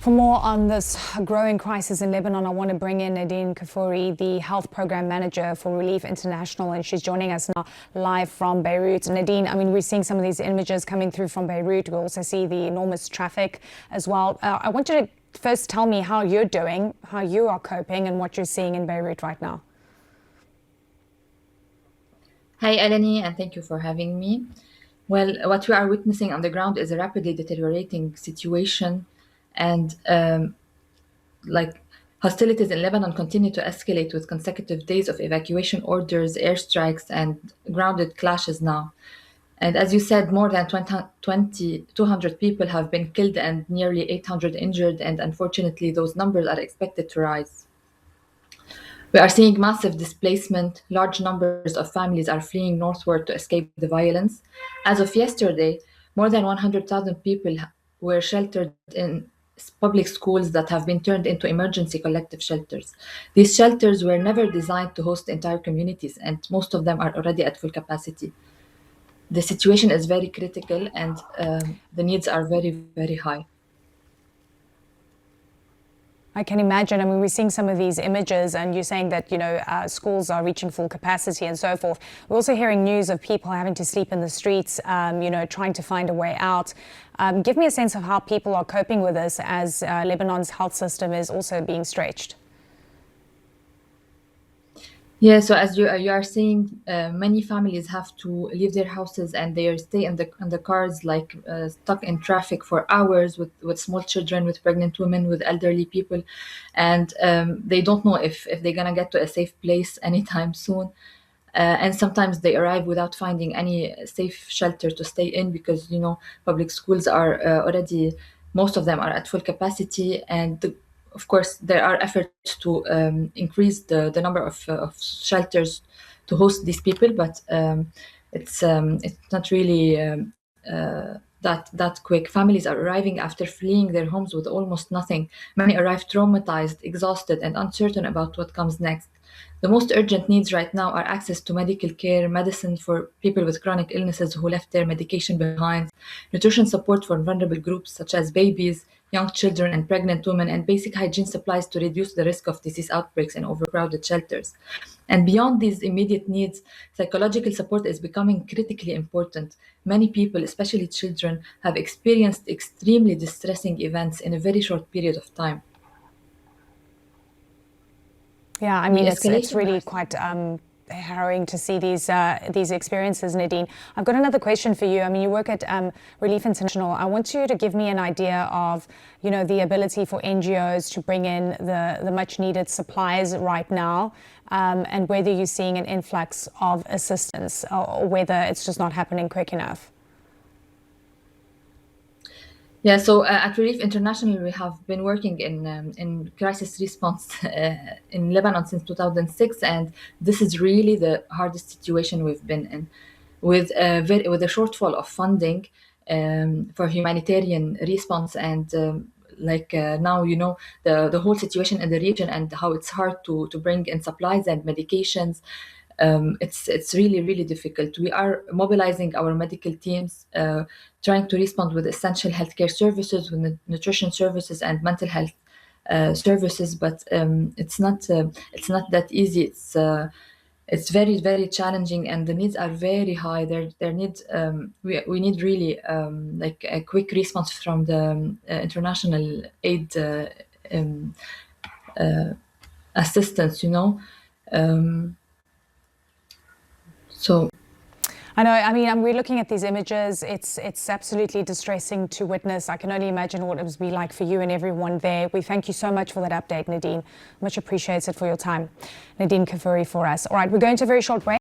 For more on this growing crisis in Lebanon, I want to bring in Nadine Kfoury, the Health Program Manager for Relief International, and she's joining us now live from Beirut. Nadine, I mean, we're seeing some of these images coming through from Beirut. We also see the enormous traffic as well. I want you to first tell me how you're doing, how you are coping, and what you're seeing in Beirut right now. Hi, Eleni, and thank you for having me. Well, what we are witnessing on the ground is a rapidly deteriorating situation, and hostilities in Lebanon continue to escalate with consecutive days of evacuation orders, airstrikes, and grounded clashes now. And as you said, more than 200 people have been killed and nearly 800 injured, and unfortunately, those numbers are expected to rise. We are seeing massive displacement. Large numbers of families are fleeing northward to escape the violence. As of yesterday, more than 100,000 people were sheltered in public schools that have been turned into emergency collective shelters. These shelters were never designed to host entire communities, and most of them are already at full capacity. The situation is very critical, and the needs are very, very high. I can imagine. I mean, we're seeing some of these images, and you're saying that, schools are reaching full capacity and so forth. We're also hearing news of people having to sleep in the streets, trying to find a way out. Give me a sense of how people are coping with this as Lebanon's health system is also being stretched. Yeah, so as you are saying, many families have to leave their houses and they stay in the cars, stuck in traffic for hours with small children, with pregnant women, with elderly people, and they don't know if they're gonna get to a safe place anytime soon. And sometimes they arrive without finding any safe shelter to stay in because public schools are already, most of them are at full capacity, and of course, there are efforts to increase the number of shelters to host these people, but it's not really that quick. Families are arriving after fleeing their homes with almost nothing. Many arrive traumatized, exhausted, and uncertain about what comes next. The most urgent needs right now are access to medical care, medicine for people with chronic illnesses who left their medication behind, nutrition support for vulnerable groups such as babies, young children, and pregnant women, and basic hygiene supplies to reduce the risk of disease outbreaks in overcrowded shelters. And beyond these immediate needs, psychological support is becoming critically important. Many people, especially children, have experienced extremely distressing events in a very short period of time. Yeah, I mean, it's really quite harrowing to see these experiences, Nadine. I've got another question for you. I mean, you work at Relief International. I want you to give me an idea of, the ability for NGOs to bring in the much needed supplies right now, and whether you're seeing an influx of assistance or whether it's just not happening quick enough. Yeah, so at Relief International, we have been working in crisis response in Lebanon since 2006, and this is really the hardest situation we've been in, with a shortfall of funding for humanitarian response, and now the whole situation in the region and how it's hard to bring in supplies and medications. It's really, really difficult. We are mobilizing our medical teams, trying to respond with essential healthcare services, with nutrition services, and mental health services. But it's not that easy. It's very, very challenging, and the needs are very high. There needs we need really a quick response from the international aid assistance. So I know, I mean, we're looking at these images. It's absolutely distressing to witness. I can only imagine what it must be like for you and everyone there. We thank you so much for that update, Nadine. Much appreciated for your time. Nadine Kfoury for us. All right, we're going to a very short break.